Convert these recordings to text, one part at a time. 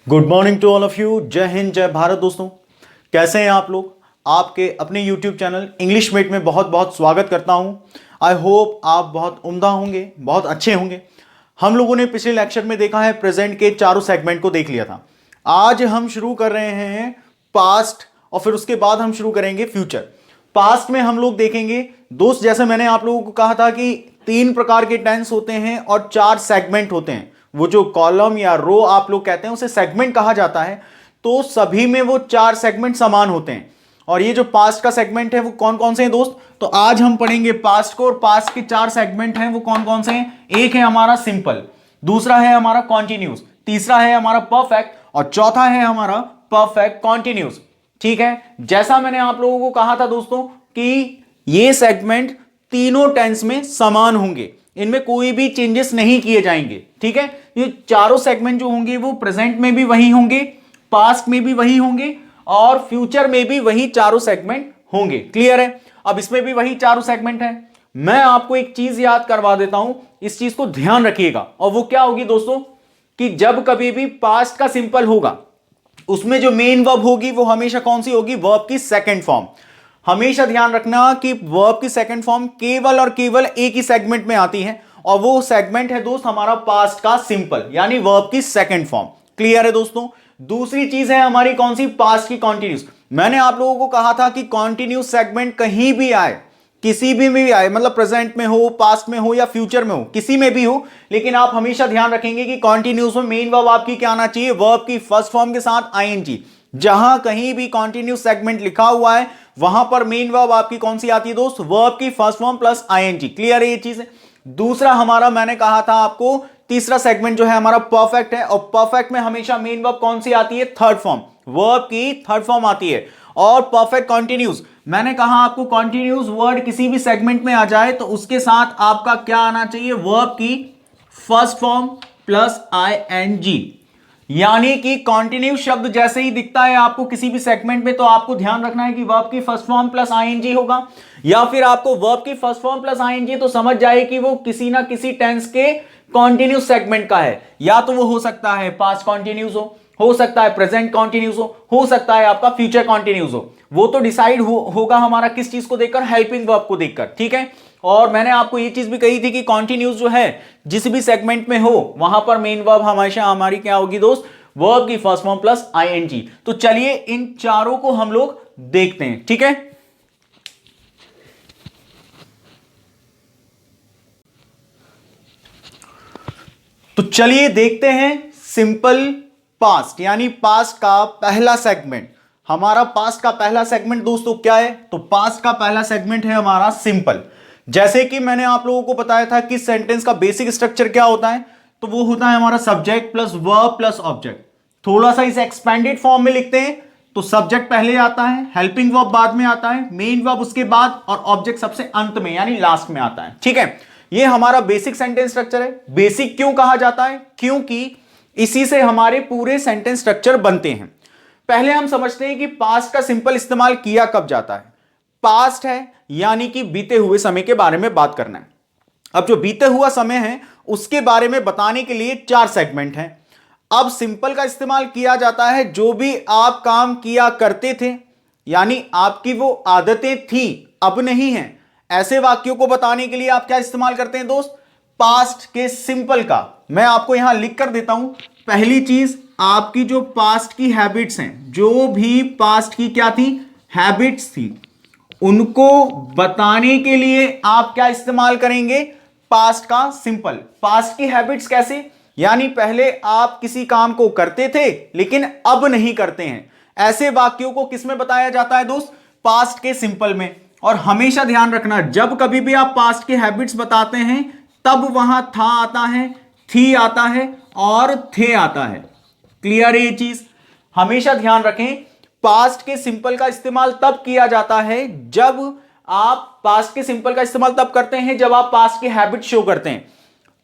Good morning to all of you. जय हिंद, जय भारत। दोस्तों कैसे हैं आप लोग? आपके अपने यूट्यूब चैनल इंग्लिश मेट में बहुत बहुत स्वागत करता हूं। आई होप आप बहुत उम्दा होंगे, बहुत अच्छे होंगे। हम लोगों ने पिछले लेक्चर में देखा है, प्रेजेंट के चारों सेगमेंट को देख लिया था। आज हम शुरू कर रहे हैं पास्ट और फिर उसके बाद हम शुरू करेंगे फ्यूचर। पास्ट में हम लोग देखेंगे दोस्त, जैसे मैंने आप लोगों को कहा था कि 3 प्रकार के टेंस होते हैं और 4 सेगमेंट होते हैं। वो जो कॉलम या रो आप लोग कहते हैं उसे सेगमेंट कहा जाता है। तो सभी में वो 4 सेगमेंट समान होते हैं। और ये जो पास्ट का सेगमेंट है वो कौन कौन से हैं दोस्त? तो आज हम पढ़ेंगे पास्ट को, और पास्ट के 4 सेगमेंट हैं वो कौन कौन से हैं। एक है हमारा सिंपल, दूसरा है हमारा कॉन्टिन्यूस, तीसरा है हमारा परफेक्ट और चौथा है हमारा परफेक्ट कॉन्टिन्यूस। ठीक है, जैसा मैंने आप लोगों को कहा था दोस्तों कि ये सेगमेंट तीनों टेंस में समान होंगे, इनमें कोई भी चेंजेस नहीं किए जाएंगे। ठीक है, ये चारों सेगमेंट जो होंगे वो प्रेजेंट में भी वही होंगे, पास्ट में भी वही होंगे और फ्यूचर में भी वही चारों सेगमेंट होंगे। क्लियर है? अब इसमें भी वही चारों सेगमेंट है। मैं आपको एक चीज याद करवा देता हूं, इस चीज को ध्यान रखिएगा। और वो क्या होगी दोस्तों कि जब कभी भी पास्ट का सिंपल होगा उसमें जो मेन वर्ब होगी वो हमेशा कौन सी होगी? वर्ब की सेकंड फॉर्म। हमेशा ध्यान रखना कि वर्ब की सेकंड फॉर्म केवल और केवल एक ही सेगमेंट में आती है और वो सेगमेंट है दोस्त हमारा पास्ट का सिंपल, यानी वर्ब की सेकंड फॉर्म। क्लियर है दोस्तों? दूसरी चीज है हमारी कौन सी? पास्ट की कॉन्टिन्यूस। मैंने आप लोगों को कहा था कि कॉन्टिन्यूस सेगमेंट कहीं भी आए, किसी भी आए, मतलब प्रेजेंट में हो, पास्ट में हो या फ्यूचर में हो, किसी में भी हो, लेकिन आप हमेशा ध्यान रखेंगे कि कॉन्टिन्यूस में मेन वर्ब आपकी क्या आना चाहिए? वर्ब की फर्स्ट फॉर्म के साथ आईएनजी। जहां कहीं भी कॉन्टिन्यूस सेगमेंट लिखा हुआ है वहां पर मेन वर्ब आपकी कौन सी आती है दोस्त? वर्ब की first form plus ING. Clear है ये चीज? दूसरा हमारा मैंने कहा था आपको, तीसरा सेगमेंट जो है हमारा परफेक्ट है और परफेक्ट में हमेशा मेन वर्ब कौन सी आती है? थर्ड फॉर्म, वर्ब की थर्ड फॉर्म आती है। और परफेक्ट कॉन्टिन्यूस, मैंने कहा आपको कॉन्टिन्यूस वर्ड किसी भी सेगमेंट में आ जाए तो उसके साथ आपका क्या आना चाहिए? वर्ब की फर्स्ट फॉर्म प्लस आईएनजी। यानी कि कॉन्टिन्यूस शब्द जैसे ही दिखता है आपको किसी भी सेगमेंट में तो आपको ध्यान रखना है कि वर्ब की फर्स्ट फॉर्म प्लस आईएनजी होगा, या फिर आपको वर्ब की फर्स्ट फॉर्म प्लस आईएनजी तो समझ जाए कि वो किसी ना किसी टेंस के कॉन्टिन्यूस सेगमेंट का है। या तो वो हो सकता है पास्ट कॉन्टिन्यूस हो सकता है प्रेजेंट कॉन्टिन्यूस हो सकता है आपका फ्यूचर कॉन्टिन्यूस हो। वो तो डिसाइड होगा हमारा किस चीज को देखकर? हेल्पिंग वर्ब को देखकर। ठीक है, और मैंने आपको ये चीज भी कही थी कि कॉन्टिन्यूस जो है जिस भी सेगमेंट में हो वहां पर मेन वर्ब हमेशा हमारी क्या होगी दोस्त? वर्ब की फर्स्ट फॉर्म प्लस आईएनजी। तो चलिए इन चारों को हम लोग देखते हैं। ठीक है, तो चलिए देखते हैं सिंपल पास्ट, यानी पास्ट का पहला सेगमेंट। हमारा पास्ट का पहला सेगमेंट दोस्तों क्या है? तो पास्ट का पहला सेगमेंट है हमारा सिंपल। जैसे कि मैंने आप लोगों को बताया था कि सेंटेंस का बेसिक स्ट्रक्चर क्या होता है, तो वो होता है हमारा subject plus verb plus object. थोड़ा सा इसे एक्सपेंडेड फॉर्म में लिखते हैं तो सब्जेक्ट पहले आता है, हेल्पिंग वर्ब बाद में आता है, मेन वर्ब उसके बाद और ऑब्जेक्ट सबसे अंत में यानी लास्ट में आता है। ठीक है, ये हमारा बेसिक सेंटेंस स्ट्रक्चर है। बेसिक क्यों कहा जाता है? क्योंकि इसी से हमारे पूरे सेंटेंस स्ट्रक्चर बनते हैं। पहले हम समझते हैं कि पास्ट का सिंपल इस्तेमाल किया कब जाता है। पास्ट है यानी कि बीते हुए समय के बारे में बात करना है। अब जो बीते हुआ समय है उसके बारे में बताने के लिए 4 सेगमेंट हैं। अब सिंपल का इस्तेमाल किया जाता है जो भी आप काम किया करते थे, यानी आपकी वो आदतें थी अब नहीं है, ऐसे वाक्यों को बताने के लिए आप क्या इस्तेमाल करते हैं दोस्त? पास्ट के सिंपल का। मैं आपको यहां लिख कर देता हूं। पहली चीज, आपकी जो पास्ट की हैबिट्स हैं, जो भी पास्ट की क्या थी? हैबिट्स थी, उनको बताने के लिए आप क्या इस्तेमाल करेंगे? पास्ट का सिंपल। पास्ट की हैबिट्स कैसे? यानी पहले आप किसी काम को करते थे लेकिन अब नहीं करते हैं, ऐसे वाक्यों को किस में बताया जाता है दोस्त? पास्ट के सिंपल में। और हमेशा ध्यान रखना, जब कभी भी आप पास्ट के हैबिट्स बताते हैं तब वहां था आता है, थी आता है और थे आता है। क्लियर है ये चीज? हमेशा ध्यान रखें, पास्ट के सिंपल का इस्तेमाल तब किया जाता है जब आप पास्ट के सिंपल का इस्तेमाल तब करते हैं जब आप पास्ट के हैबिट शो करते हैं,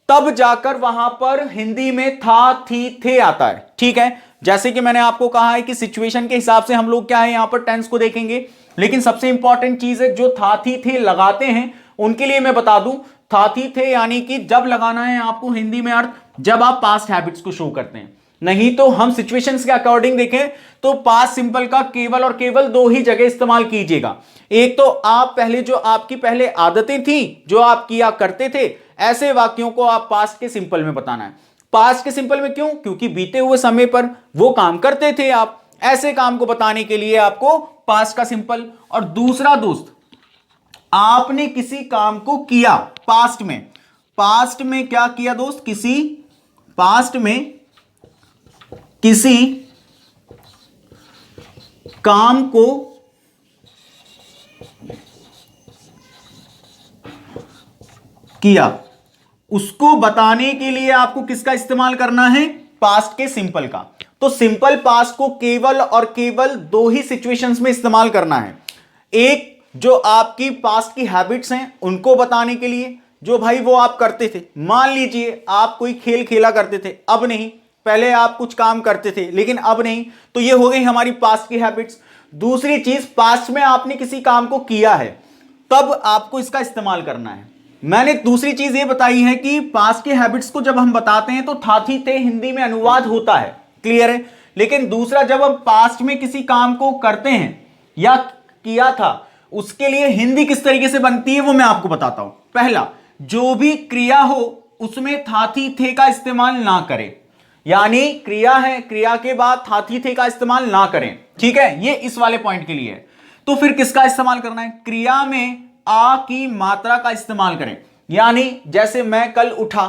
तब जाकर वहां पर हिंदी में था, थी, थे आता है। ठीक है, जैसे कि मैंने आपको कहा है कि सिचुएशन के हिसाब से हम लोग क्या है यहां पर टेंस को देखेंगे, लेकिन सबसे इंपॉर्टेंट चीज है जो था, थी, थे लगाते हैं उनके लिए मैं बता दूं, था, थी, थे यानी कि जब लगाना है आपको हिंदी में अर्थ, जब आप पास्ट हैबिट्स को शो करते हैं। नहीं तो हम सिचुएशंस के अकॉर्डिंग देखें तो पास्ट सिंपल का केवल और केवल दो ही जगह इस्तेमाल कीजिएगा। एक तो आप पहले जो आपकी पहले आदतें थी जो आप किया करते थे, ऐसे वाक्यों को आप पास्ट के सिंपल में बताना है। पास्ट के सिंपल में क्यों? क्योंकि बीते हुए समय पर वो काम करते थे आप, ऐसे काम को बताने के लिए आपको पास्ट का सिंपल। और दूसरा दोस्त, आपने किसी काम को किया पास्ट में, पास्ट में क्या किया दोस्त? पास्ट में किसी काम को किया, उसको बताने के लिए आपको किसका इस्तेमाल करना है? पास्ट के सिंपल का। तो सिंपल पास्ट को केवल और केवल दो ही सिचुएशंस में इस्तेमाल करना है। एक, जो आपकी पास्ट की हैबिट्स हैं उनको बताने के लिए, जो भाई वो आप करते थे। मान लीजिए आप कोई खेल खेला करते थे, अब नहीं, पहले आप कुछ काम करते थे लेकिन अब नहीं, तो ये हो गई हमारी पास्ट की हैबिट्स। दूसरी चीज, पास्ट में आपने किसी काम को किया है, तब आपको इसका इस्तेमाल करना है। मैंने दूसरी चीज ये बताई है कि पास्ट के हैबिट्स को जब हम बताते हैं तो था थी थे हिंदी में अनुवाद होता है, क्लियर है। लेकिन दूसरा, जब हम पास्ट में किसी काम को करते हैं या किया था, उसके लिए हिंदी किस तरीके से बनती है वो मैं आपको बताता हूं। पहला, जो भी क्रिया हो उसमें था थी थे का इस्तेमाल ना करें, यानी क्रिया है, क्रिया के बाद था थी थे का इस्तेमाल ना करें, ठीक है, ये इस वाले पॉइंट के लिए है। तो फिर किसका इस्तेमाल करना है? क्रिया में आ की मात्रा का इस्तेमाल करें। यानी जैसे मैं कल उठा,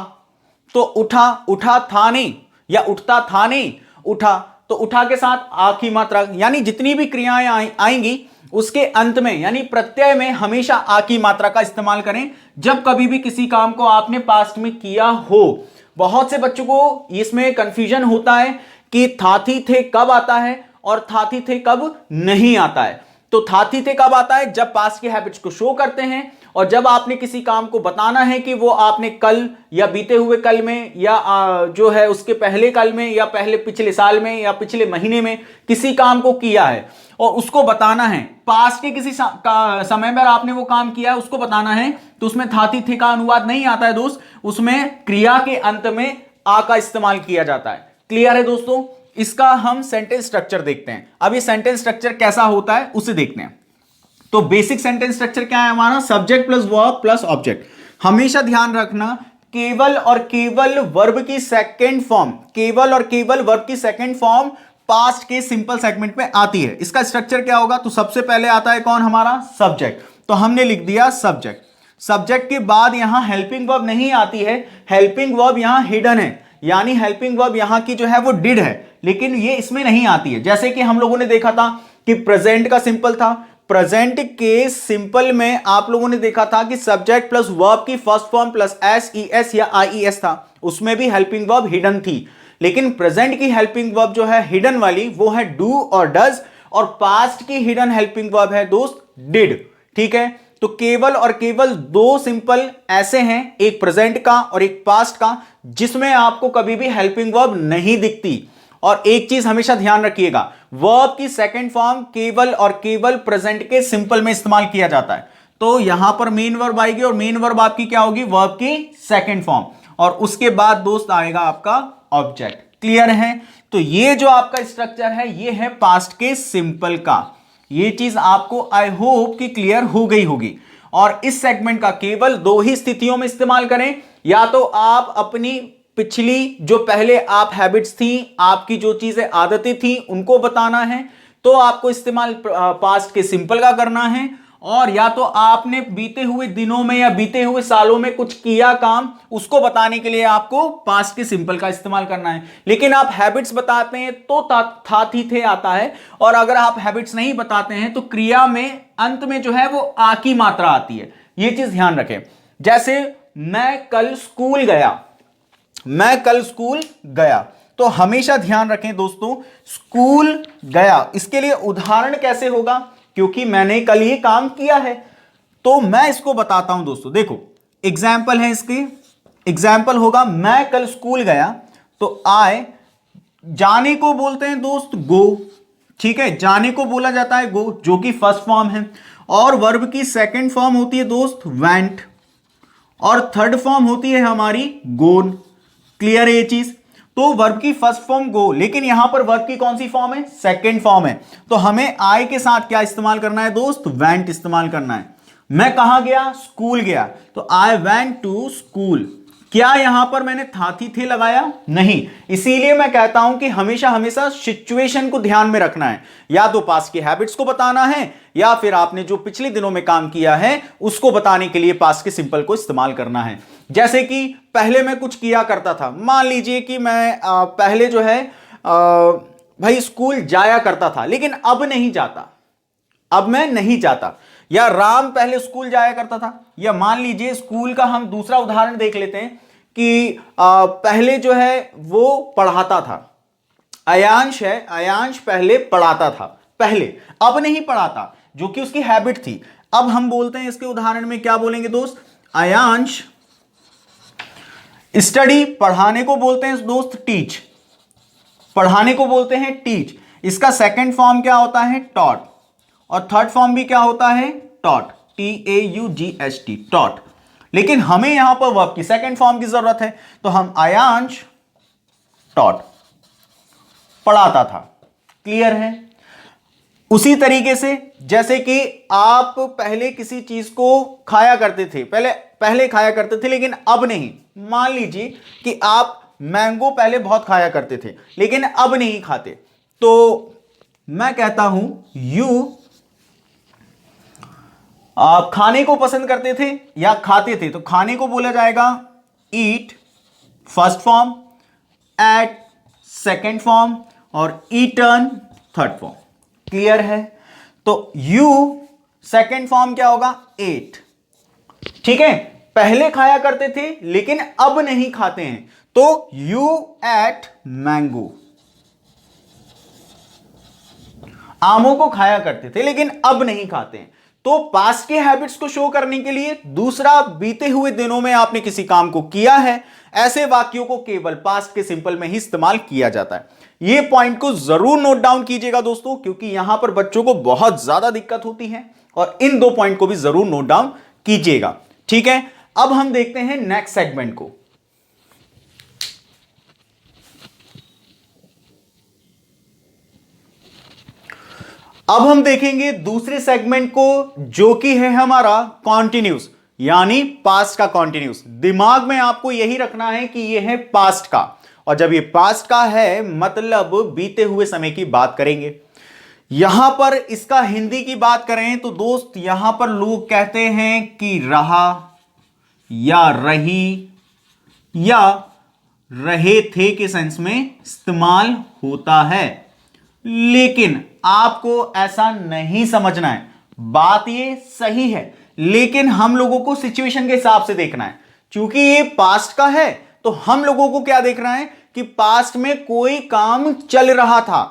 तो उठा, उठा था नहीं, या उठता था नहीं, उठा, तो उठा के साथ आ की मात्रा, यानी जितनी भी क्रियाएं आएंगी उसके अंत में यानी प्रत्यय में हमेशा आ की मात्रा का इस्तेमाल करें जब कभी भी किसी काम को आपने पास्ट में किया हो। बहुत से बच्चों को इसमें कंफ्यूजन होता है कि था थी थे कब आता है और था थी थे कब नहीं आता है। तो था थी थे कब आता है? जब पास्ट के हैबिट्स को शो करते हैं और जब आपने किसी काम को बताना है कि वो आपने कल या बीते हुए कल में या जो है उसके पहले कल में या पहले पिछले साल में या पिछले महीने में किसी काम को किया है और उसको बताना है। पास्ट के किसी समय में आपने वो काम किया है उसको बताना है, तो उसमें था थी थे का अनुवाद नहीं आता है दोस्त, उसमें क्रिया के अंत में आ का इस्तेमाल किया जाता है। क्लियर है दोस्तों? इसका हम सेंटेंस स्ट्रक्चर देखते हैं। अब ये सेंटेंस स्ट्रक्चर कैसा होता है उसे देखते हैं। तो बेसिक सेंटेंस स्ट्रक्चर क्या है हमारा? Subject plus verb plus object. हमेशा ध्यान रखना, केवल और केवल वर्ब की सेकंड फॉर्म, केवल और केवल वर्ब की सेकंड फॉर्म पास्ट के सिंपल सेगमेंट में आती है। इसका स्ट्रक्चर क्या होगा? तो सबसे पहले आता है कौन? हमारा सब्जेक्ट। तो हमने लिख दिया सब्जेक्ट। सब्जेक्ट के बाद यहां हेल्पिंग वर्ब नहीं आती है, हेल्पिंग वर्ब यहां हिडन है, यानी हेल्पिंग वर्ब यहां की जो है वो डिड है, लेकिन ये इसमें नहीं आती है। जैसे कि हम लोगों ने देखा था कि प्रेजेंट का सिंपल था, प्रेजेंट के सिंपल में आप लोगों ने देखा था कि सब्जेक्ट प्लस वर्ब की first form plus S E S या आई ई एस था, उसमें भी हेल्पिंग वर्ब हिडन थी। लेकिन प्रेजेंट की हेल्पिंग वर्ब जो है हिडन वाली वो है डू और डज, और पास्ट की हिडन हेल्पिंग वर्ब है दोस्त डिड, ठीक है। तो केवल और केवल दो सिंपल ऐसे हैं, एक प्रेजेंट का और एक पास्ट का, जिसमें आपको कभी भी हेल्पिंग वर्ब नहीं दिखती। और एक चीज हमेशा ध्यान रखिएगा, वर्ब की सेकंड फॉर्म केवल और केवल प्रेजेंट के सिंपल में इस्तेमाल किया जाता है। तो यहां पर मेन वर्ब आएगी और मेन वर्ब आपकी क्या होगी? वर्ब की सेकंड फॉर्म, और उसके बाद दोस्त आएगा आपका ऑब्जेक्ट। क्लियर है? तो ये जो आपका स्ट्रक्चर है ये है पास्ट के सिंपल का। ये चीज आपको आई होप कि क्लियर हो गई होगी। और इस सेगमेंट का केवल दो ही स्थितियों में इस्तेमाल करें, या तो आप अपनी पिछली जो पहले आप हैबिट्स थी, आपकी जो चीजें आदतें थी उनको बताना है तो आपको इस्तेमाल पास्ट के सिंपल का करना है, और या तो आपने बीते हुए दिनों में या बीते हुए सालों में कुछ किया काम, उसको बताने के लिए आपको पास्ट के सिंपल का इस्तेमाल करना है। लेकिन आप हैबिट्स बताते हैं तो था थी थे आता है, और अगर आप हैबिट्स नहीं बताते हैं तो क्रिया में अंत में जो है वो आ की मात्रा आती है। ये चीज ध्यान रखें। जैसे मैं कल स्कूल गया, मैं कल स्कूल गया, तो हमेशा ध्यान रखें दोस्तों, स्कूल गया, इसके लिए उदाहरण कैसे होगा? क्योंकि मैंने कल ये काम किया है, तो मैं इसको बताता हूं दोस्तों। देखो एग्जाम्पल है इसके, एग्जाम्पल होगा मैं कल स्कूल गया, तो आए, जाने को बोलते हैं दोस्त गो, ठीक है, जाने को बोला जाता है गो, जो कि फर्स्ट फॉर्म है, और वर्ब की सेकंड फॉर्म होती है दोस्त वेंट, और थर्ड फॉर्म होती है हमारी गोन। क्लियर है ये चीज? तो वर्ब की फर्स्ट फॉर्म गो, लेकिन यहां पर वर्ब की कौन सी फॉर्म है? सेकंड फॉर्म है। तो हमें आई के साथ क्या इस्तेमाल करना है दोस्त? वेंट इस्तेमाल करना है। मैं कहां गया? स्कूल गया, तो आई वेंट टू स्कूल। क्या यहां पर मैंने था थी थे लगाया? नहीं। इसीलिए मैं कहता हूं कि हमेशा हमेशा सिचुएशन को ध्यान में रखना है, या तो पास्ट की हैबिट्स को बताना है या फिर आपने जो पिछले दिनों में काम किया है उसको बताने के लिए पास्ट के सिंपल को इस्तेमाल करना है। जैसे कि पहले मैं कुछ किया करता था, मान लीजिए कि मैं पहले जो है भाई स्कूल जाया करता था, लेकिन अब नहीं जाता, अब मैं नहीं जाता। या राम पहले स्कूल जाया करता था। या मान लीजिए स्कूल का हम दूसरा उदाहरण देख लेते हैं कि पहले जो है वो पढ़ाता था। अयांश है, अयांश पहले पढ़ाता था, पहले, अब नहीं पढ़ाता, जो कि उसकी हैबिट थी। अब हम बोलते हैं इसके उदाहरण में क्या बोलेंगे दोस्त? अयांश स्टडी, पढ़ाने को बोलते हैं दोस्त टीच, पढ़ाने को बोलते हैं टीच। इसका सेकंड फॉर्म क्या होता है? टॉट, और थर्ड फॉर्म भी क्या होता है? Taught, TAUGHT, taught. लेकिन हमें यहां पर वर्ब की सेकंड फॉर्म की जरूरत है, तो हम अयांश टॉट, पढ़ाता था। क्लियर है? उसी तरीके से जैसे कि आप पहले किसी चीज को खाया करते थे, पहले खाया करते थे लेकिन अब नहीं। मान लीजिए कि आप मैंगो पहले बहुत खाया करते थे लेकिन अब नहीं खाते, तो मैं कहता हूं आप खाने को पसंद करते थे या खाते थे, तो खाने को बोला जाएगा eat first form, ate second form, और ईटन थर्ड फॉर्म। क्लियर है? तो यू सेकेंड फॉर्म क्या होगा? एट। ठीक है, पहले खाया करते थे लेकिन अब नहीं खाते हैं, तो यू एट मैंगो। आमों को खाया करते थे लेकिन अब नहीं खाते हैं। तो पास्ट के हैबिट्स को शो करने के लिए, दूसरा बीते हुए दिनों में आपने किसी काम को किया है, ऐसे वाक्यों को केवल पास्ट के सिंपल में ही इस्तेमाल किया जाता है। ये पॉइंट को जरूर नोट डाउन कीजिएगा दोस्तों, क्योंकि यहां पर बच्चों को बहुत ज्यादा दिक्कत होती है, और इन दो पॉइंट को भी जरूर नोट डाउन कीजिएगा। ठीक है, अब हम देखते हैं नेक्स्ट सेगमेंट को। अब हम देखेंगे दूसरे सेगमेंट को, जो कि है हमारा कॉन्टिन्यूस, यानी पास्ट का कॉन्टिन्यूस। दिमाग में आपको यही रखना है कि यह है पास्ट का, और जब ये पास्ट का है मतलब बीते हुए समय की बात करेंगे। यहां पर इसका हिंदी की बात करें तो दोस्त, यहां पर लोग कहते हैं कि रहा या रही या रहे थे के सेंस में इस्तेमाल होता है, लेकिन आपको ऐसा नहीं समझना है। बात ये सही है, लेकिन हम लोगों को सिचुएशन के हिसाब से देखना है। क्योंकि ये पास्ट का है तो हम लोगों को क्या देखना है कि पास्ट में कोई काम चल रहा था,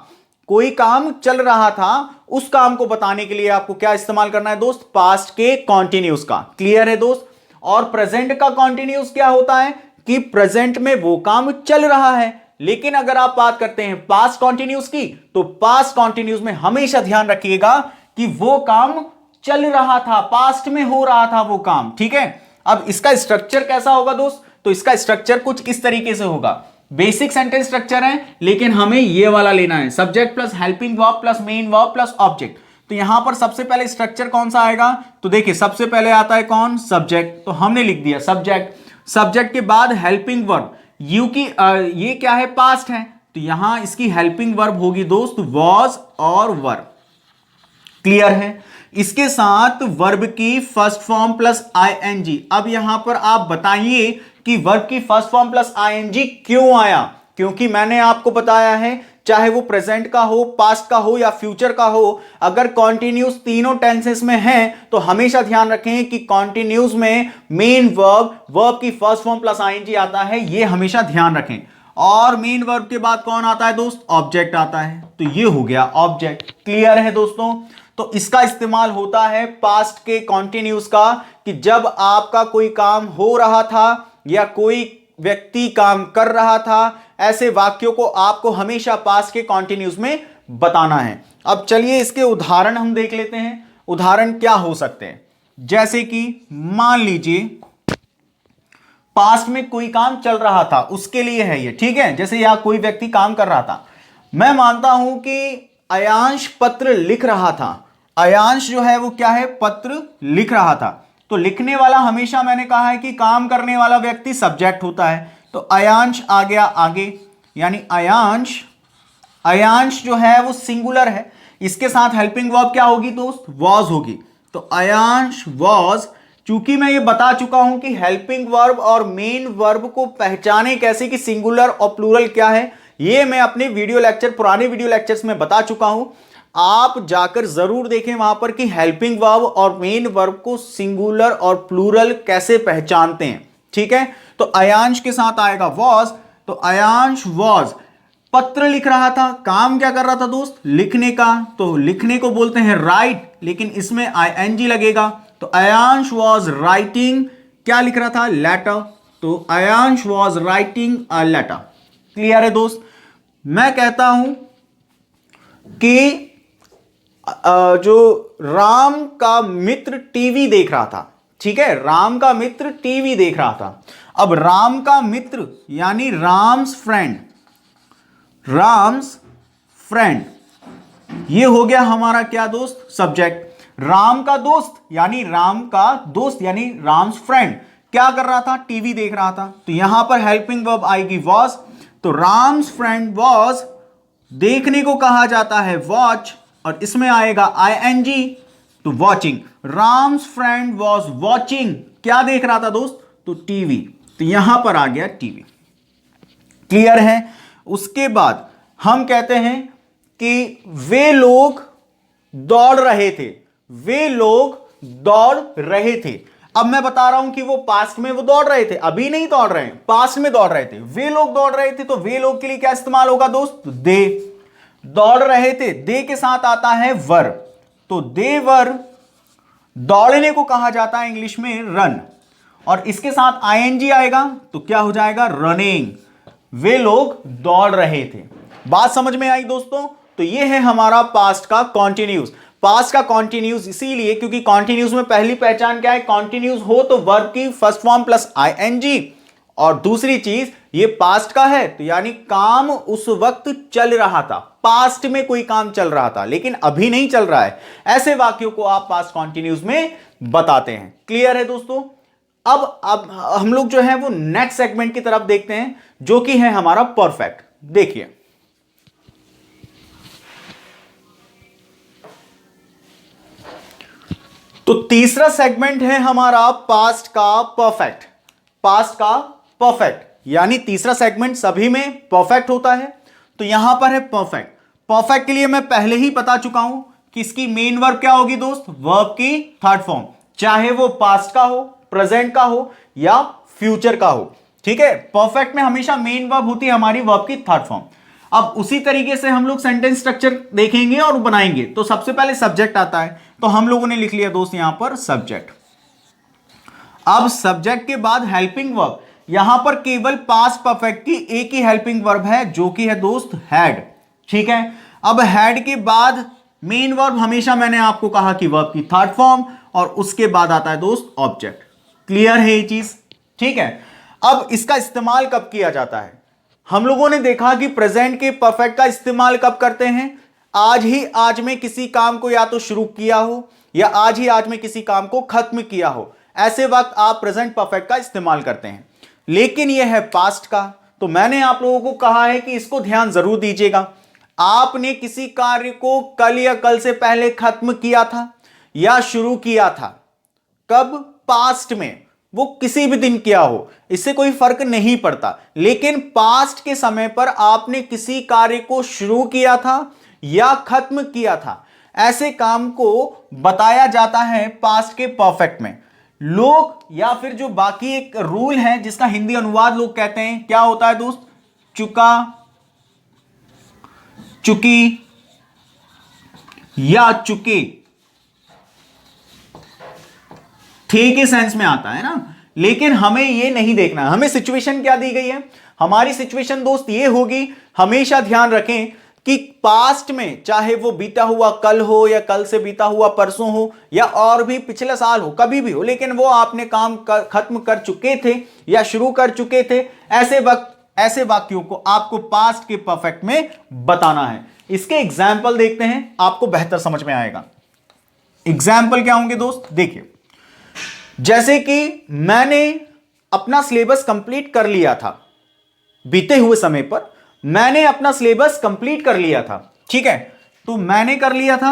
कोई काम चल रहा था, उस काम को बताने के लिए आपको क्या इस्तेमाल करना है दोस्त? पास्ट के कॉन्टिन्यूस का। क्लियर है दोस्त? और प्रेजेंट का कॉन्टिन्यूस क्या होता है कि प्रेजेंट में वो काम चल रहा है। लेकिन अगर आप बात करते हैं पास्ट कॉन्टिन्यूस की, तो पास्ट कॉन्टिन्यूस में हमेशा ध्यान रखिएगा कि वो काम चल रहा था, पास्ट में हो रहा था वो काम। ठीक है, अब इसका स्ट्रक्चर कैसा होगा दोस्त? तो इसका स्ट्रक्चर कुछ इस तरीके से होगा। बेसिक सेंटेंस स्ट्रक्चर है, लेकिन हमें ये वाला लेना है, subject plus helping verb plus main verb plus object. तो यहां पर सबसे पहले स्ट्रक्चर कौन सा आएगा? तो देखिए, सबसे पहले आता है कौन? सब्जेक्ट। तो हमने लिख दिया सब्जेक्ट। सब्जेक्ट के बाद हेल्पिंग वर्ब, यू की ये क्या है? पास्ट है, तो यहां इसकी हेल्पिंग वर्ब होगी दोस्त वॉज और वर। क्लियर है? इसके साथ वर्ब की फर्स्ट फॉर्म प्लस आईएनजी। अब यहां पर आप बताइए कि वर्ब की फर्स्ट फॉर्म प्लस आईएनजी क्यों आया? क्योंकि मैंने आपको बताया है, चाहे वो प्रेजेंट का हो, पास्ट का हो या फ्यूचर का हो, अगर कॉन्टिन्यूस तीनों टेंसेस में है तो हमेशा ध्यान रखें कि कॉन्टिन्यूस में मेन वर्ब, वर्ब की फर्स्ट फॉर्म प्लस आईएनजी आता है, ये हमेशा ध्यान रखें। और मेन वर्ब के बाद कौन आता है दोस्त? ऑब्जेक्ट आता है, तो ये हो गया ऑब्जेक्ट। क्लियर है दोस्तों? तो इसका इस्तेमाल होता है पास्ट के कॉन्टिन्यूस का, कि जब आपका कोई काम हो रहा था या कोई व्यक्ति काम कर रहा था, ऐसे वाक्यों को आपको हमेशा पास्ट के कॉन्टिन्यूस में बताना है। अब चलिए इसके उदाहरण हम देख लेते हैं। उदाहरण क्या हो सकते हैं? जैसे कि मान लीजिए पास्ट में कोई काम चल रहा था उसके लिए है ये, ठीक है। जैसे यहां कोई व्यक्ति काम कर रहा था, मैं मानता हूं कि अयांश पत्र लिख रहा था। अयांश जो है वो क्या है, पत्र लिख रहा था। तो लिखने वाला हमेशा मैंने कहा है कि काम करने वाला व्यक्ति सब्जेक्ट होता है। तो अयांश आ गया आगे, यानी अयांश, अयांश जो है वो सिंगुलर है, इसके साथ हेल्पिंग वर्ब क्या होगी दोस्त, वॉज होगी। तो अयांश वॉज, चूंकि मैं ये बता चुका हूं कि हेल्पिंग वर्ब और मेन वर्ब को पहचाने कैसे कि सिंगुलर और प्लूरल क्या है, ये मैं अपने वीडियो लेक्चर, पुराने वीडियो लेक्चर्स में बता चुका हूं। आप जाकर जरूर देखें वहां पर कि हेल्पिंग वर्ब और मेन वर्ब को सिंगुलर और प्लूरल कैसे पहचानते हैं, ठीक है। तो अयांश के साथ आएगा वॉज। तो अयांश वॉज पत्र लिख रहा था, काम क्या कर रहा था दोस्त, लिखने का। तो लिखने को बोलते हैं राइट, लेकिन इसमें आईएनजी लगेगा। तो अयांश वॉज राइटिंग, क्या लिख रहा था, लेटर। तो Ayansh was writing a letter. Clear है दोस्त। मैं कहता हूं कि जो राम का मित्र टीवी देख रहा था, ठीक है, राम का मित्र टीवी देख रहा था। अब राम का मित्र यानी राम्स फ्रेंड, राम्स फ्रेंड, ये हो गया हमारा क्या दोस्त, सब्जेक्ट। राम का दोस्त यानी राम का दोस्त यानी राम्स फ्रेंड क्या कर रहा था, टीवी देख रहा था। तो यहां पर हेल्पिंग वर्ब आएगी वॉज। तो राम्स फ्रेंड वॉज, देखने को कहा जाता है वॉच, और इसमें आएगा आईएनजी, तो watching. Ram's friend was watching, क्या देख रहा था दोस्त, तो टीवी। तो यहां पर आ गया टीवी। क्लियर है। उसके बाद हम कहते हैं कि वे लोग दौड़ रहे थे, वे लोग दौड़ रहे थे। अब मैं बता रहा हूं कि वो पास्ट में वो दौड़ रहे थे, अभी नहीं दौड़ रहे हैं, पास्ट में दौड़ रहे थे। वे लोग दौड़ रहे थे, तो वे लोग के लिए क्या इस्तेमाल होगा दोस्त, दे। दौड़ रहे थे, दे के साथ आता है वर। तो दे वर, दौड़ने को कहा जाता है इंग्लिश में रन, और इसके साथ आईएनजी आएगा तो क्या हो जाएगा, रनिंग। वे लोग दौड़ रहे थे। बात समझ में आई दोस्तों। तो ये है हमारा पास्ट का कॉन्टिन्यूस। पास्ट का कॉन्टिन्यूस इसीलिए क्योंकि कॉन्टिन्यूस में पहली पहचान क्या है, कॉन्टिन्यूस हो तो वर्ब की फर्स्ट फॉर्म प्लस आईएनजी, और दूसरी चीज ये पास्ट का है, तो यानी काम उस वक्त चल रहा था, पास्ट में कोई काम चल रहा था लेकिन अभी नहीं चल रहा है। ऐसे वाक्यों को आप पास्ट कॉन्टिन्यूस में बताते हैं। क्लियर है दोस्तों। अब हम लोग जो है वो नेक्स्ट सेगमेंट की तरफ देखते हैं, जो कि है हमारा परफेक्ट। देखिए, तो तीसरा सेगमेंट है हमारा पास्ट का परफेक्ट। पास्ट का परफेक्ट यानी तीसरा सेगमेंट सभी में परफेक्ट होता है। तो यहां पर है परफेक्ट। परफेक्ट के लिए मैं पहले ही बता चुका हूं कि इसकी मेन वर्ब क्या होगी दोस्त, वर्ब की थर्ड फॉर्म, चाहे वो पास्ट का हो, प्रेजेंट का हो या फ्यूचर का हो, ठीक है। परफेक्ट में हमेशा मेन वर्ब होती है हमारी वर्ब की थर्ड फॉर्म। अब उसी तरीके से हम लोग सेंटेंस स्ट्रक्चर देखेंगे और बनाएंगे। तो सबसे पहले सब्जेक्ट आता है, तो हम लोगों ने लिख लिया दोस्त यहां पर सब्जेक्ट। अब सब्जेक्ट के बाद हेल्पिंग वर्ब, यहां पर केवल पास्ट परफेक्ट की एक ही हेल्पिंग वर्ब है, जो कि है दोस्त हैड, ठीक है। अब हैड के बाद मेन वर्ब हमेशा मैंने आपको कहा कि वर्ब की थर्ड फॉर्म, और उसके बाद आता है दोस्त ऑब्जेक्ट। क्लियर है ये चीज, ठीक है। अब इसका इस्तेमाल कब किया जाता है, हम लोगों ने देखा कि प्रेजेंट के परफेक्ट का इस्तेमाल कब करते हैं, आज ही आज में किसी काम को या तो शुरू किया हो या आज ही आज में किसी काम को खत्म किया हो, ऐसे वक्त आप प्रेजेंट परफेक्ट का इस्तेमाल करते हैं। लेकिन यह है पास्ट का, तो मैंने आप लोगों को कहा है कि इसको ध्यान जरूर दीजिएगा। आपने किसी कार्य को कल या कल से पहले खत्म किया था या शुरू किया था, कब, पास्ट में, वो किसी भी दिन किया हो, इससे कोई फर्क नहीं पड़ता। लेकिन पास्ट के समय पर आपने किसी कार्य को शुरू किया था या खत्म किया था, ऐसे काम को बताया जाता है पास्ट के परफेक्ट में। लोग या फिर जो बाकी एक रूल है जिसका हिंदी अनुवाद लोग कहते हैं, क्या होता है दोस्त, चुका, चुकी या चुके, ठीक ही सेंस में आता है ना। लेकिन हमें ये नहीं देखना, हमें सिचुएशन क्या दी गई है, हमारी सिचुएशन दोस्त ये होगी, हमेशा ध्यान रखें कि पास्ट में चाहे वो बीता हुआ कल हो या कल से बीता हुआ परसों हो या और भी पिछले साल हो, कभी भी हो, लेकिन वो आपने काम खत्म कर चुके थे या शुरू कर चुके थे, ऐसे वाक्यों को आपको पास्ट के परफेक्ट में बताना है। इसके एग्जाम्पल देखते हैं, आपको बेहतर समझ में आएगा। एग्जाम्पल क्या होंगे दोस्त, देखिए, जैसे कि मैंने अपना सिलेबस कंप्लीट कर लिया था, बीते हुए समय पर मैंने अपना सिलेबस कंप्लीट कर लिया था, ठीक है। तो मैंने कर लिया था,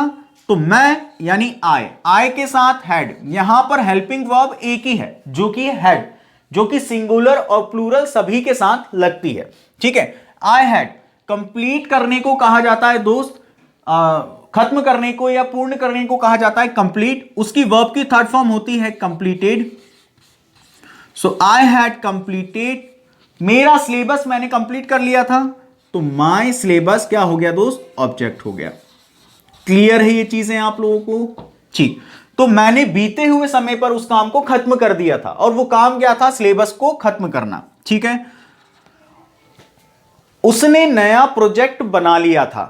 तो मैं यानी आई के साथ हैड, यहां पर हेल्पिंग वर्ब एक ही है जो कि हैड, जो कि सिंगुलर और प्लूरल सभी के साथ लगती है, ठीक है। आई हैड, कंप्लीट करने को कहा जाता है दोस्त, खत्म करने को या पूर्ण करने को कहा जाता है कंप्लीट। उसकी वर्ब की थर्ड फॉर्म होती है completed. So I had completed, मेरा सिलेबस मैंने कंप्लीट कर लिया था, तो माई सिलेबस क्या हो गया दोस्त, ऑब्जेक्ट हो गया। क्लियर है ये चीजें आप लोगों को, ठीक। तो मैंने बीते हुए समय पर उस काम को खत्म कर दिया था, और वो काम क्या था, सिलेबस को खत्म करना, ठीक है। उसने नया प्रोजेक्ट बना लिया था,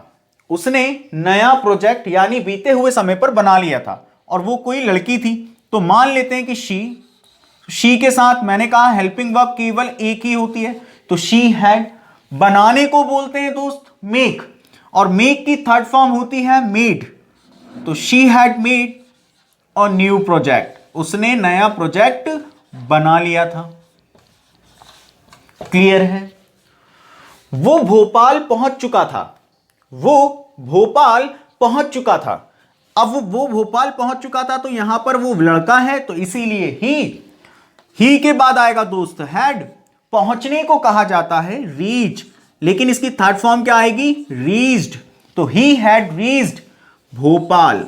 उसने नया प्रोजेक्ट यानी बीते हुए समय पर बना लिया था, और वो कोई लड़की थी, तो मान लेते हैं कि शी के साथ मैंने कहा हेल्पिंग वर्ब केवल एक ही होती है, तो शी हैड। बनाने को बोलते हैं दोस्त मेक, और मेक की थर्ड फॉर्म होती है मेड, तो शी हैड मेड और न्यू प्रोजेक्ट, उसने नया प्रोजेक्ट बना लिया था। क्लियर है। वो भोपाल पहुंच चुका था, वो भोपाल पहुंच चुका था। अब वो भोपाल पहुंच चुका था, तो यहां पर वो लड़का है, तो इसीलिए ही के बाद आएगा दोस्त हैड। पहुंचने को कहा जाता है रीच, लेकिन इसकी थर्ड फॉर्म क्या आएगी, रीच्ड, तो ही हैड रीच्ड भोपाल।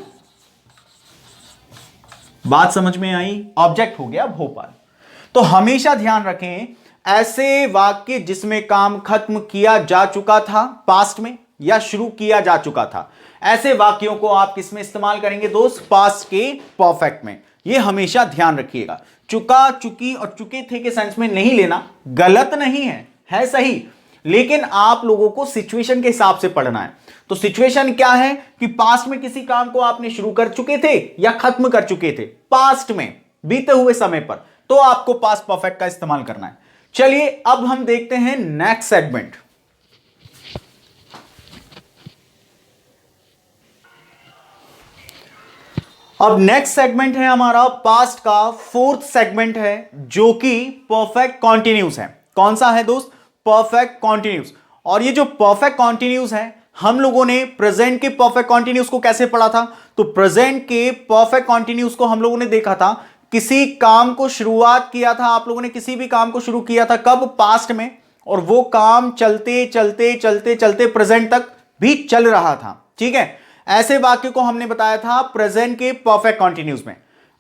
बात समझ में आई, ऑब्जेक्ट हो गया भोपाल। तो हमेशा ध्यान रखें, ऐसे वाक्य जिसमें काम खत्म किया जा चुका था पास्ट में या शुरू किया जा चुका था, ऐसे वाक्यों को आप किस में इस्तेमाल करेंगे दोस्त, पास्ट के परफेक्ट में। यह हमेशा ध्यान रखिएगा। चुका, चुकी और चुके थे के सेंस में नहीं लेना, गलत नहीं है सही, लेकिन आप लोगों को सिचुएशन के हिसाब से पढ़ना है। तो सिचुएशन क्या है कि पास्ट में किसी काम को आपने शुरू कर चुके थे या खत्म कर चुके थे, पास्ट में बीते हुए समय पर, तो आपको पास्ट परफेक्ट का इस्तेमाल करना है। चलिए अब हम देखते हैं नेक्स्ट सेगमेंट। अब नेक्स्ट सेगमेंट है हमारा पास्ट का फोर्थ सेगमेंट है, जो कि परफेक्ट कॉन्टिन्यूस है। कौन सा है दोस्त, परफेक्ट कॉन्टिन्यूस। और ये जो परफेक्ट कॉन्टिन्यूस है, हम लोगों ने प्रेजेंट के परफेक्ट कॉन्टिन्यूस को कैसे पढ़ा था, तो प्रेजेंट के परफेक्ट कॉन्टिन्यूस को हम लोगों ने देखा था, किसी काम को शुरुआत किया था, आप लोगों ने किसी भी काम को शुरू किया था कब, पास्ट में, और वो काम चलते चलते चलते चलते प्रेजेंट तक भी चल रहा था, ठीक है। ऐसे वाक्य को हमने बताया था प्रेजेंट के परफेक्ट कॉन्टिन्यूस में।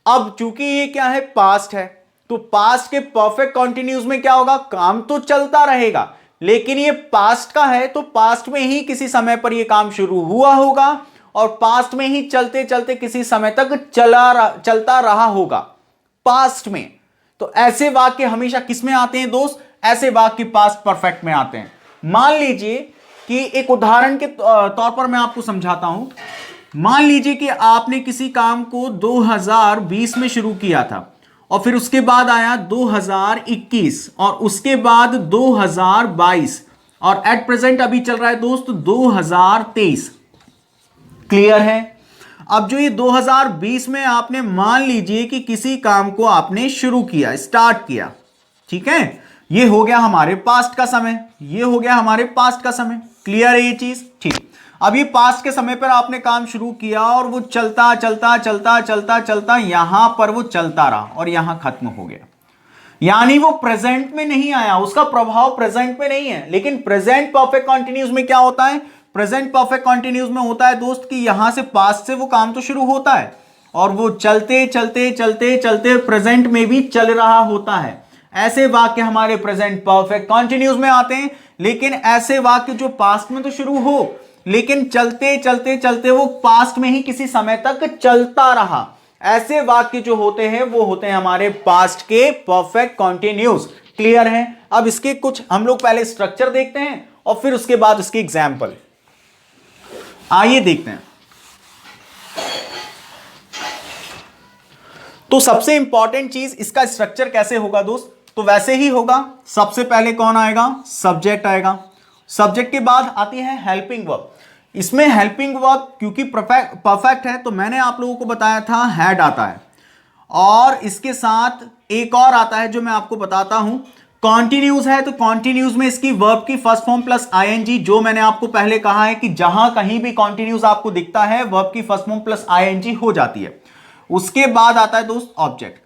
अब चूंकि ये क्या है, पास्ट है, तो पास्ट के परफेक्ट कॉन्टिन्यूस में क्या होगा, काम तो चलता रहेगा, लेकिन ये पास्ट का है, तो पास्ट में ही किसी समय पर ये काम शुरू हुआ होगा और पास्ट में ही चलते चलते किसी समय तक चलता रहा होगा पास्ट में। तो ऐसे वाक्य हमेशा किस में आते हैं दोस्त, ऐसे वाक्य पास्ट परफेक्ट में आते हैं। मान लीजिए कि एक उदाहरण के तौर पर मैं आपको समझाता हूं। मान लीजिए कि आपने किसी काम को 2020 में शुरू किया था, और फिर उसके बाद आया 2021 और उसके बाद 2022, और एट प्रेजेंट अभी चल रहा है दोस्त 2023। क्लियर है। अब जो ये 2020 में आपने मान लीजिए कि किसी काम को आपने शुरू किया, स्टार्ट किया, ठीक है, ये हो गया हमारे पास्ट का समय, ये हो गया हमारे पास्ट का समय। क्लियर है ये चीज, ठीक। अब ये पास्ट के समय पर आपने काम शुरू किया और वो चलता चलता चलता चलता चलता यहां पर वो चलता रहा और यहां खत्म हो गया, यानी वो प्रेजेंट में नहीं आया, उसका प्रभाव प्रेजेंट में नहीं है। लेकिन प्रेजेंट परफेक्ट कंटिन्यूस में क्या होता है, प्रेजेंट परफेक्ट कंटिन्यूस में होता है दोस्त कि यहां से पास्ट से वो काम तो शुरू होता है और वो चलते चलते चलते चलते प्रेजेंट में भी चल रहा होता है। ऐसे वाक्य हमारे प्रेजेंट परफेक्ट कंटिन्यूस में आते हैं। लेकिन ऐसे वाक्य जो पास्ट में तो शुरू हो लेकिन चलते चलते चलते वो पास्ट में ही किसी समय तक चलता रहा, ऐसे वाक्य जो होते हैं वो होते हैं हमारे पास्ट के परफेक्ट कंटिन्यूस। क्लियर है। अब इसके कुछ हम लोग पहले स्ट्रक्चर देखते हैं और फिर उसके बाद उसके एग्जाम्पल। आइए देखते हैं। तो सबसे इंपॉर्टेंट चीज इसका स्ट्रक्चर कैसे होगा दोस्त, तो वैसे ही होगा। सबसे पहले कौन आएगा, सब्जेक्ट आएगा। सब्जेक्ट के बाद आती है हेल्पिंग वर्ब। इसमें हेल्पिंग वर्ब क्योंकि परफेक्ट है तो मैंने आप लोगों को बताया था हैड आता है, और इसके साथ एक और आता है जो मैं आपको बताता हूं, कॉन्टिन्यूज है। तो कॉन्टिन्यूज में इसकी वर्ब की फर्स्ट फॉर्म प्लस आईएनजी, जो मैंने आपको पहले कहा है कि जहां कहीं भी कॉन्टिन्यूज आपको दिखता है वर्ब की फर्स्ट फॉर्म प्लस आईएनजी हो जाती है। उसके बाद आता है दोस्त ऑब्जेक्ट।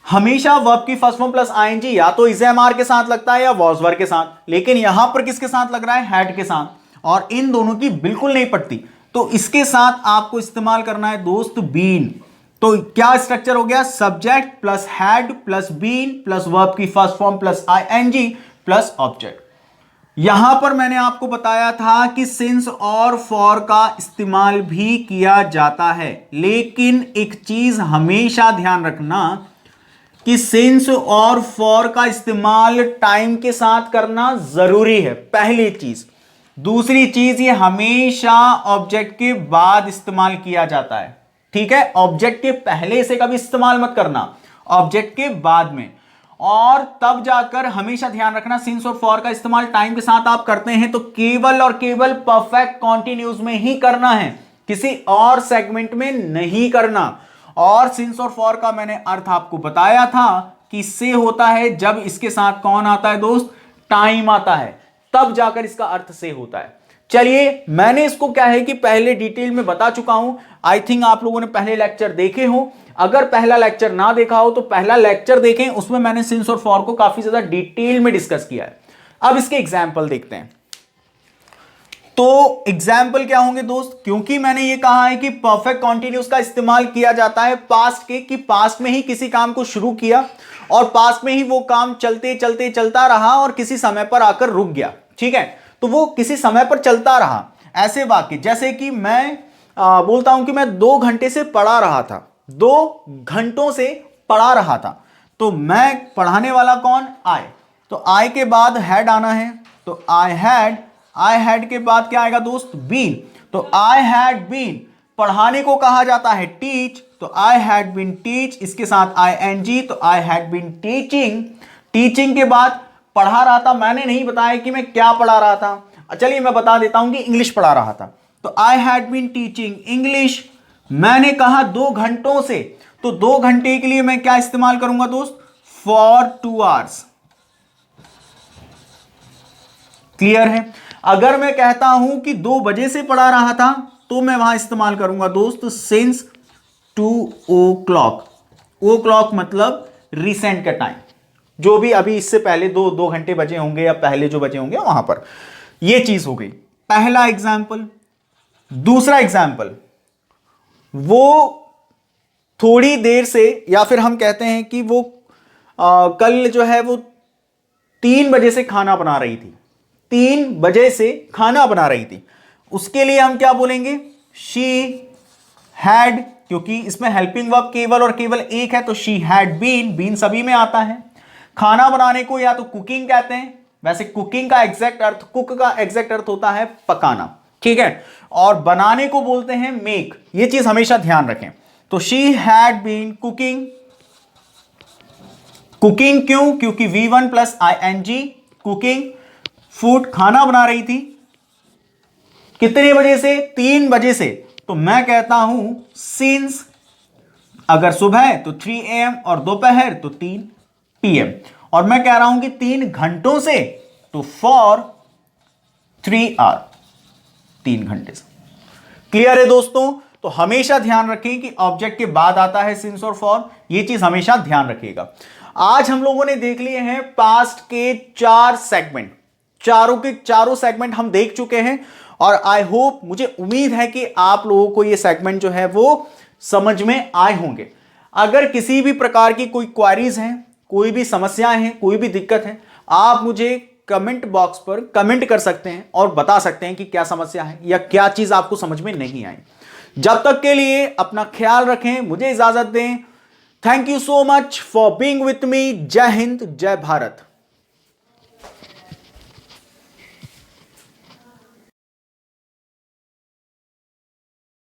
हमेशा वर्ब की फर्स्ट फॉर्म प्लस आईएनजी या तो इज़-एम-आर के साथ लगता है या वॉज वर के साथ, लेकिन यहां पर किसके साथ लग रहा है, हैड के साथ, और इन दोनों की बिल्कुल नहीं पड़ती। तो इसके साथ आपको इस्तेमाल करना है दोस्त बीन। तो क्या स्ट्रक्चर हो गया, subject plus had plus been plus verb की first form plus ING plus object. यहां पर मैंने आपको बताया था कि सिंस और फॉर का इस्तेमाल भी किया जाता है, लेकिन एक चीज हमेशा ध्यान रखना कि सिंस और फॉर का इस्तेमाल टाइम के साथ करना जरूरी है, पहली चीज। दूसरी चीज, ये हमेशा ऑब्जेक्ट के बाद इस्तेमाल किया जाता है, ठीक है। ऑब्जेक्ट के पहले से कभी इस्तेमाल मत करना, ऑब्जेक्ट के बाद में। और तब जाकर हमेशा ध्यान रखना सिंस और फॉर का इस्तेमाल टाइम के साथ आप करते हैं तो केवल और केवल परफेक्ट कॉन्टिन्यूज में ही करना है, किसी और सेगमेंट में नहीं करना। और सिंस और फॉर का मैंने अर्थ आपको बताया था कि से होता है जब इसके साथ कौन आता है दोस्त, टाइम आता है, तब जाकर इसका अर्थ से होता है। चलिए, मैंने इसको क्या है कि पहले डिटेल में बता चुका हूं। आई थिंक आप लोगों ने पहले लेक्चर देखे हो, अगर पहला लेक्चर ना देखा हो तो पहला लेक्चर देखें, उसमें मैंने सिंस और फॉर को काफी ज्यादा डिटेल में डिस्कस किया है। अब इसके एग्जाम्पल देखते हैं। तो एग्जाम्पल क्या होंगे दोस्त, क्योंकि मैंने ये कहा है कि परफेक्ट कॉन्टिन्यूस का इस्तेमाल किया जाता है पास्ट के, कि पास्ट में ही किसी काम को शुरू किया और पास्ट में ही वो काम चलते चलते चलता रहा और किसी समय पर आकर रुक गया, ठीक है। तो वो किसी समय पर चलता रहा। ऐसे वाक्य जैसे कि मैं बोलता हूं कि मैं 2 घंटे से पढ़ा रहा था, 2 घंटों से पढ़ा रहा था। तो मैं पढ़ाने वाला कौन, आई। तो आई के बाद हैड आना है, तो आई हैड के बाद क्या आएगा दोस्त, बीन। तो आई हैड बीन, पढ़ाने को कहा जाता है टीच, तो आई हैड बीन टीच, इसके साथ आईएनजी, तो I had been teaching. Teaching के बाद पढ़ा रहा था, मैंने नहीं बताया कि मैं क्या पढ़ा रहा था, चलिए मैं बता देता हूं कि इंग्लिश पढ़ा रहा था। तो I had been teaching English. मैंने कहा 2 घंटों से, तो 2 घंटे के लिए मैं क्या इस्तेमाल करूंगा दोस्त, फॉर 2 आवर्स। क्लियर है। अगर मैं कहता हूं कि 2 बजे से पढ़ा रहा था तो मैं वहां इस्तेमाल करूंगा दोस्त सिंस 2 o'clock। ओ क्लॉक मतलब रिसेंट का टाइम, जो भी अभी इससे पहले 2 घंटे बजे होंगे या पहले जो बजे होंगे वहां पर। यह चीज हो गई पहला एग्जाम्पल। दूसरा एग्जाम्पल, वो थोड़ी देर से, या फिर हम कहते हैं कि वो कल जो है वो 3 बजे से खाना बना रही थी, 3 बजे से खाना बना रही थी। उसके लिए हम क्या बोलेंगे, शी हैड, क्योंकि इसमें हेल्पिंग वर्ब केवल और केवल एक है, तो शी हैड बीन, बीन सभी में आता है। खाना बनाने को या तो कुकिंग कहते हैं, वैसे कुकिंग का एग्जैक्ट अर्थ, कुक का एग्जैक्ट अर्थ होता है पकाना, ठीक है। और बनाने को बोलते हैं मेक, ये चीज हमेशा ध्यान रखें। तो she had been cooking. Cooking क्यों, क्योंकि V1 plus ING, cooking, food, खाना बना रही थी। कितने बजे से, 3 बजे से। तो मैं कहता हूं सिंस, अगर सुबह है तो 3 AM और दोपहर तो 3 PM। और मैं कह रहा हूं कि 3 घंटों से, तो फॉर 3 आवर, 3 घंटे से। क्लियर है दोस्तों। तो हमेशा ध्यान रखें कि ऑब्जेक्ट के बाद आता है सिंस और फॉर, ये चीज हमेशा ध्यान रखिएगा। आज हम लोगों ने देख लिए हैं पास्ट के 4 सेगमेंट, चारों के चारों सेगमेंट हम देख चुके हैं। और आई होप, मुझे उम्मीद है कि आप लोगों को ये सेगमेंट जो है वो समझ में आए होंगे। अगर किसी भी प्रकार की कोई क्वेरीज हैं, कोई भी समस्याएं हैं, कोई भी दिक्कत है, आप मुझे कमेंट बॉक्स पर कमेंट कर सकते हैं और बता सकते हैं कि क्या समस्या है या क्या चीज आपको समझ में नहीं आई। जब तक के लिए अपना ख्याल रखें, मुझे इजाजत दें। Thank you so much for being with me. जय हिंद, जय भारत।